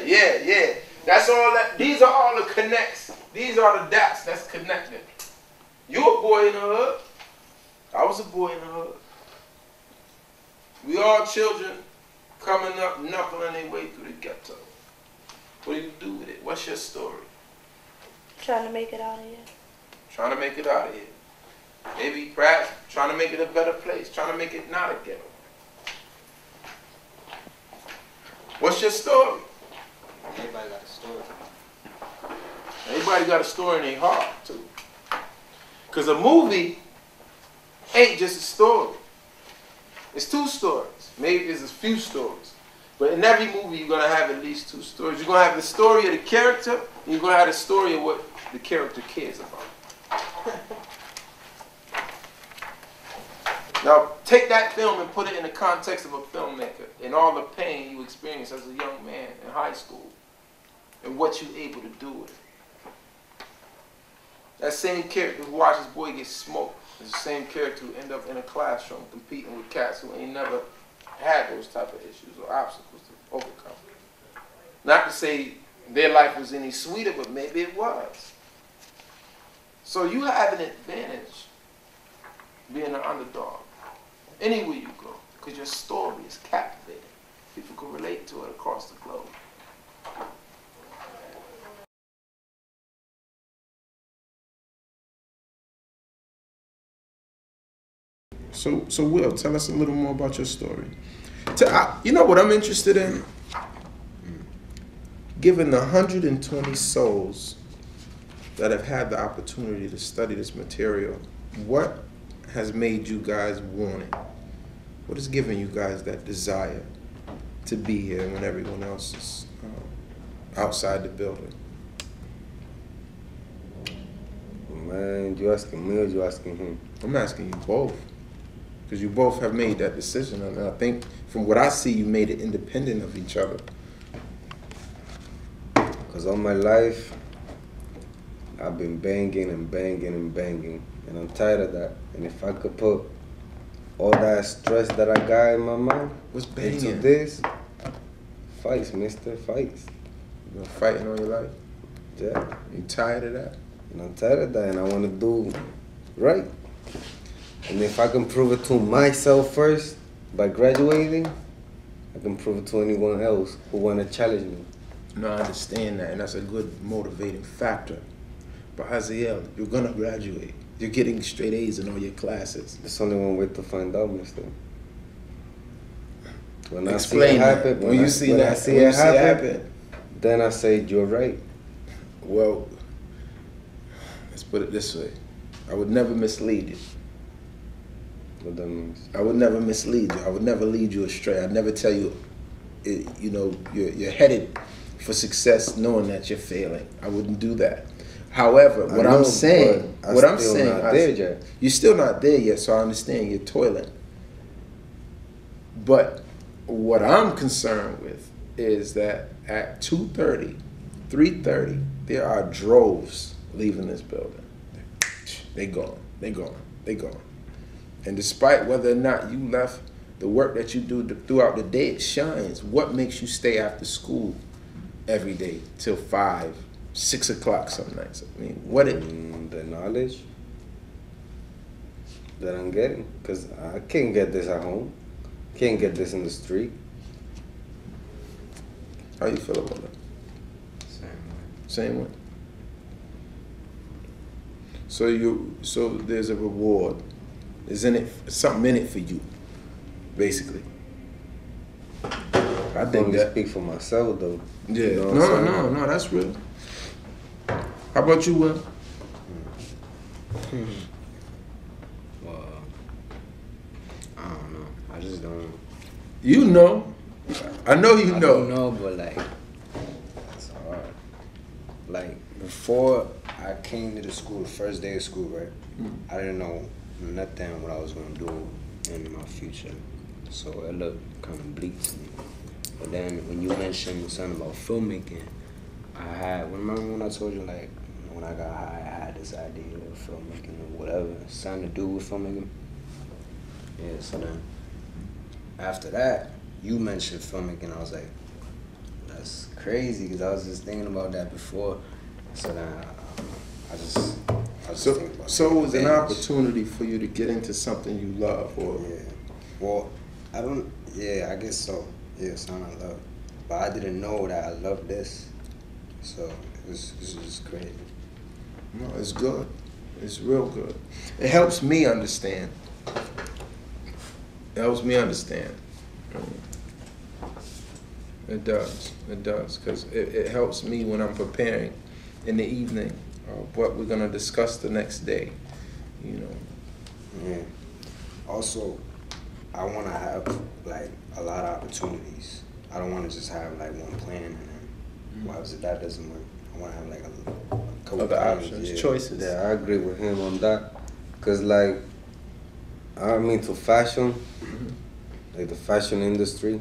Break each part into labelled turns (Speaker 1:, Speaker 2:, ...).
Speaker 1: Yeah. That's all that. These are all the connects. These are the dots that's connected. You a boy in the hood. I was a boy in the hood. We all children coming up, knuckling their way through the ghetto. What do you do with it? What's your story?
Speaker 2: Trying to make it out of here.
Speaker 1: Trying to make it out of here. Maybe, perhaps, trying to make it a better place. Trying to make it not a ghetto. What's your story?
Speaker 3: Everybody got a story.
Speaker 1: Everybody got a story in their heart, too. Because a movie ain't just a story. It's two stories. Maybe there's a few stories. But in every movie, you're going to have at least two stories. You're going to have the story of the character, and you're going to have the story of what the character cares about. Now, take that film and put it in the context of a filmmaker and all the pain you experienced as a young man in high school and what you're able to do with it. That same character who watches boy get smoked is the same character who end up in a classroom competing with cats who ain't never had those type of issues or obstacles to overcome. Not to say their life was any sweeter, but maybe it was. So you have an advantage being an underdog anywhere you go, because your story is captivating. People can relate to it across the globe. So Will, tell us a little more about your story. You know what I'm interested in? Given the 120 souls that have had the opportunity to study this material, what has made you guys want it? What has given you guys that desire to be here when everyone else is outside the building?
Speaker 4: Man, you asking me or you asking him?
Speaker 1: I'm asking you both. Because you both have made that decision. And I think from what I see, you made it independent of each other.
Speaker 4: Because all my life, I've been banging and banging and banging. And I'm tired of that. And if I could put all that stress that I got in my mind into this, fights, mister, fights.
Speaker 1: You've been fighting all your life?
Speaker 4: Yeah.
Speaker 1: You tired of that?
Speaker 4: And I'm tired of that, and I want to do right. And if I can prove it to myself first by graduating, I can prove it to anyone else who want to challenge me.
Speaker 1: No, I understand that, and that's a good motivating factor. But Haziel, you're gonna graduate. You're getting straight A's in all your classes.
Speaker 4: There's only one way to find out, mister. When I see
Speaker 1: Explain
Speaker 4: it happen,
Speaker 1: when you see it happen,
Speaker 4: then I say, you're right.
Speaker 1: Well, let's put it this way. I would never mislead you.
Speaker 4: What that means?
Speaker 1: I would never mislead you. I would never lead you astray. I'd never tell you, you know, you're headed for success knowing that you're failing. I wouldn't do that. However, what I'm saying, you're still not there yet, so I understand you're toiling. But what I'm concerned with is that at 2:30, 3:30, there are droves leaving this building. They gone. And despite whether or not you left, the work that you do throughout the day, it shines. What makes you stay after school every day till 5, 6 o'clock some nights? I mean,
Speaker 4: the knowledge that I'm getting, because I can't get this at home. Can't get this in the street.
Speaker 1: How you feel about that? Same way. So there's a reward. There's something in it for you, basically. I think that
Speaker 4: speak for myself though.
Speaker 1: Yeah.
Speaker 4: You know
Speaker 1: No, that's real. How about you, Will?
Speaker 3: Well, I don't know. I just don't.
Speaker 1: You know. I know you know.
Speaker 3: I don't know, but like, it's hard. Like, before I came to the school, the first day of school, right? I didn't know nothing what I was gonna do in my future. So it looked kind of bleak to me. But then when you mentioned something about filmmaking, remember when I told you, like, when I got high, I had this idea of filmmaking or whatever, something to do with filmmaking. Yeah, so then after that, you mentioned filmmaking, I was like, That's crazy because I was just thinking about that before. So now I just
Speaker 1: So,
Speaker 3: think about
Speaker 1: so it was an
Speaker 3: things.
Speaker 1: opportunity for you to get into something you love, or
Speaker 3: Yeah. Well, I don't. Yeah, I guess so. Yeah, something I love, but I didn't know that I loved this. So it's just crazy.
Speaker 1: no, it's good. It's real good. It helps me understand. It helps me understand. It does. It does, because it helps me when I'm preparing in the evening what we're gonna discuss the next day. You know.
Speaker 3: Yeah. Also, I want to have like a lot of opportunities. I don't want to just have like one plan and then well, if that doesn't work, I want to have like a couple
Speaker 1: Other
Speaker 3: plans,
Speaker 1: options,
Speaker 3: yeah.
Speaker 1: choices.
Speaker 4: Yeah, I agree with him on that. Cause like I'm into fashion, like the fashion industry,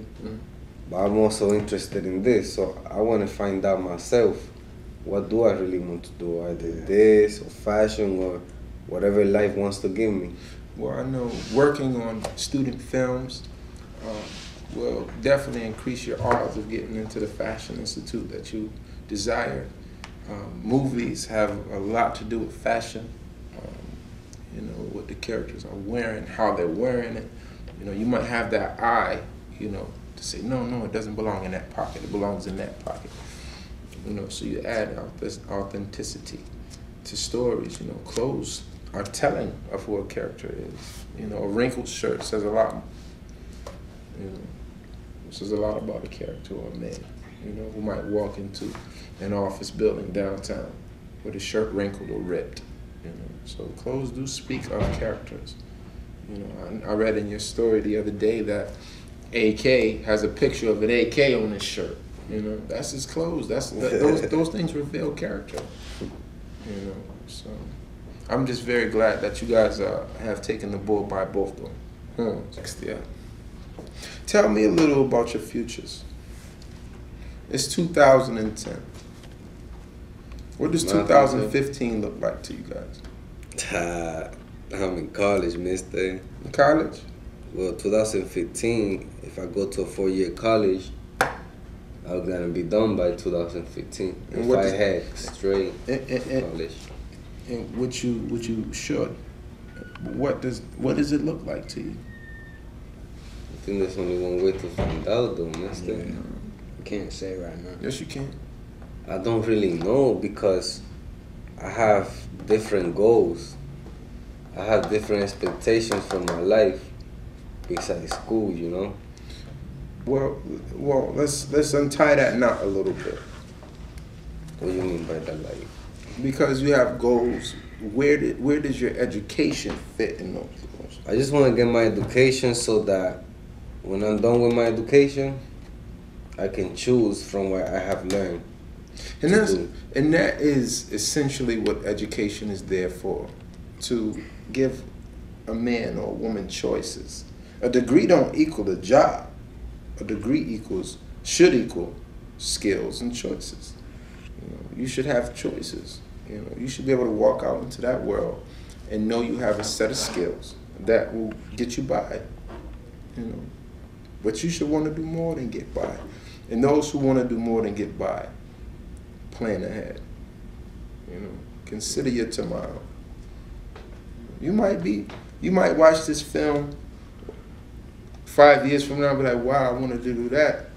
Speaker 4: but I'm also interested in this. So I want to find out myself, what do I really want to do? Either this or fashion or whatever life wants to give me.
Speaker 1: Well, I know working on student films will definitely increase your odds of getting into the Fashion Institute that you desire. Movies have a lot to do with fashion. You know, what the characters are wearing, how they're wearing it. You know, you might have that eye, you know, to say, no, it doesn't belong in that pocket. It belongs in that pocket. You know, so you add this authenticity to stories. You know, clothes are telling of who a character is. You know, a wrinkled shirt says a lot. You know, it says a lot about a character or a man. You know, who might walk into an office building downtown with his shirt wrinkled or ripped. You know, so clothes do speak of characters. You know, I read in your story the other day that AK has a picture of an AK on his shirt. You know, that's his clothes. Those things reveal character. You know, so I'm just very glad that you guys have taken the bull by both of them. Yeah. Tell me a little about your futures. It's 2010. What does 2015 look like to you guys?
Speaker 4: I'm in college, mister.
Speaker 1: In college?
Speaker 4: Well, 2015, if I go to a 4-year college, I'm gonna be done by 2015.
Speaker 1: And
Speaker 4: If
Speaker 1: what
Speaker 4: I
Speaker 1: does-
Speaker 4: had straight
Speaker 1: And
Speaker 4: college.
Speaker 1: which you should. What does it look like to you?
Speaker 4: I think there's only one way to find out, though, mister.
Speaker 3: I can't say right now.
Speaker 1: Yes, you can.
Speaker 4: I don't really know because I have different goals. I have different expectations for my life besides school, you know?
Speaker 1: Well, let's untie that knot a little bit.
Speaker 4: What do you mean by that, like?
Speaker 1: Because you have goals. Where does your education fit in those goals?
Speaker 4: I just want to get my education so that when I'm done with my education, I can choose from what I have learned.
Speaker 1: And that is essentially what education is there for, to give a man or a woman choices. A degree don't equal a job. A degree should equal skills and choices. You know, you should have choices. You know, you should be able to walk out into that world and know you have a set of skills that will get you by. You know, but you should want to do more than get by. And those who want to do more than get by, plan ahead. You know, consider your tomorrow. You might watch this film 5 years from now and be like, wow, I wanted to do that.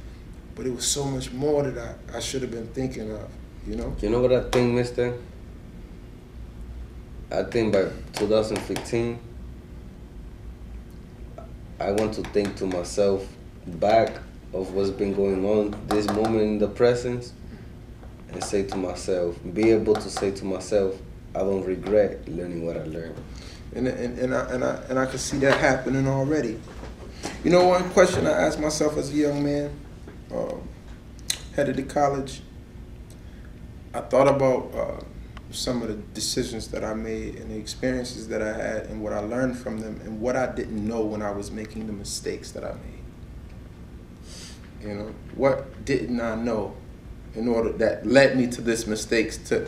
Speaker 1: But it was so much more that I should have been thinking of, you know?
Speaker 4: You know what I think, mister? I think by 2015, I want to think to myself back of what's been going on this moment in the present and say to myself, be able to say to myself, I don't regret learning what I learned.
Speaker 1: And I could see that happening already. You know, one question I asked myself as a young man, headed to college, I thought about some of the decisions that I made and the experiences that I had and what I learned from them and what I didn't know when I was making the mistakes that I made. You know, what didn't I know in order that led me to this mistakes to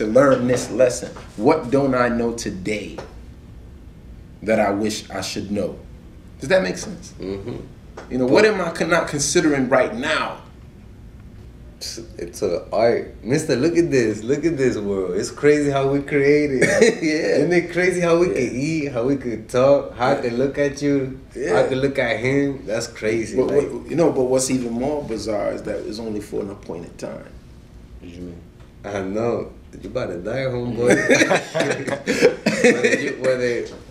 Speaker 1: learn this lesson? What don't I know today that I wish I should know? Does that make sense?
Speaker 4: Mm-hmm.
Speaker 1: You know, what am I not considering right now
Speaker 4: It's a art. Mister, look at this. Look at this world. It's crazy how we created.
Speaker 1: Yeah.
Speaker 4: Isn't it crazy how we could eat, how we could talk, how I could look at you, how I could look at him? That's crazy.
Speaker 1: But,
Speaker 4: like,
Speaker 1: but what's even more bizarre is that it's only for an appointed time.
Speaker 3: What do you mean?
Speaker 4: I know. You about to die, homeboy.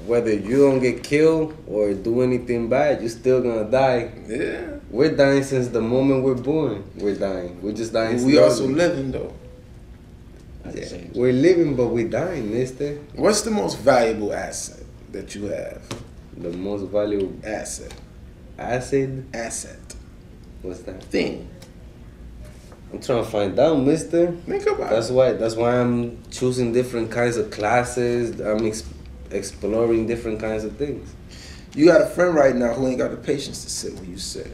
Speaker 4: whether you don't get killed or do anything bad, you're still gonna die.
Speaker 1: Yeah.
Speaker 4: We're dying since the moment we're born. We're dying. We're just dying.
Speaker 1: We
Speaker 4: slowly.
Speaker 1: also living though.
Speaker 4: Yeah. We're living, but we're dying, mister.
Speaker 1: What's the most valuable asset that you have?
Speaker 4: The most valuable
Speaker 1: Asset.
Speaker 4: asset. What's that?
Speaker 1: Thing.
Speaker 4: I'm trying to find out, mister.
Speaker 1: Think about
Speaker 4: That's
Speaker 1: it.
Speaker 4: That's why I'm choosing different kinds of classes. I'm exploring different kinds of things.
Speaker 1: You got a friend right now who ain't got the patience to sit where you sit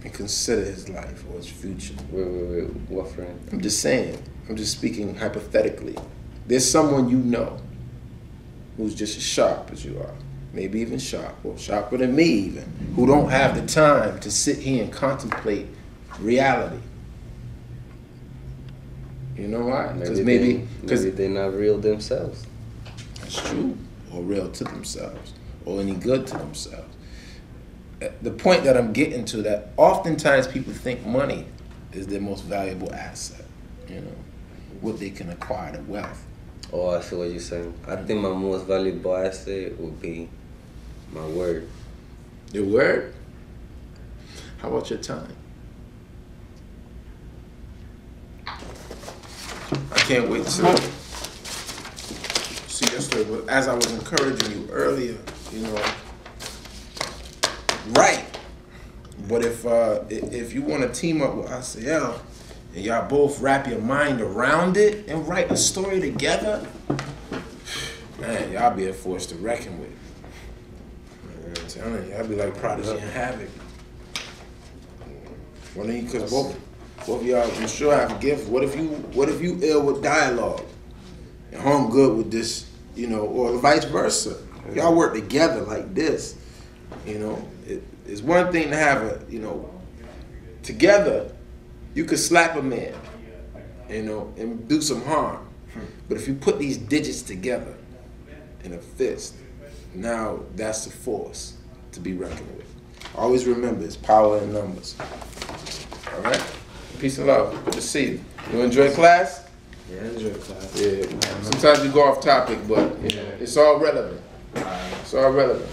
Speaker 1: and consider his life or his future.
Speaker 4: Wait. What friend?
Speaker 1: I'm just saying. I'm just speaking hypothetically. There's someone you know who's just as sharp as you are, maybe even sharper than me even, who don't have the time to sit here and contemplate reality. You know why? Because
Speaker 4: maybe they're not real themselves.
Speaker 1: that's true, or real to themselves, or any good to themselves. The point that I'm getting to, that oftentimes people think money is their most valuable asset, you know, what they can acquire, the wealth.
Speaker 4: Oh, I see what you're saying. I think my most valuable asset would be my word.
Speaker 1: Your word? How about your time? I can't wait to see your story. But as I was encouraging you earlier, you know, write. But if you want to team up with ICL and y'all both wrap your mind around it and write a story together, man, y'all be a force to reckon with. I'm telling you, y'all be like Prodigy and Havoc. One of you, because both of y'all, I'm sure have a gift. What if you ill with dialogue and home good with this, you know, or vice versa? Y'all work together like this, you know. It's one thing to have a, you know, together. You could slap a man, you know, and do some harm. But if you put these digits together in a fist, now that's the force to be reckoned with. Always remember, it's power in numbers. All right? Peace and love. Good to see you. You enjoy class?
Speaker 3: Yeah, I enjoy class.
Speaker 1: Yeah. Sometimes we go off topic, but you know, it's all relevant. It's all relevant.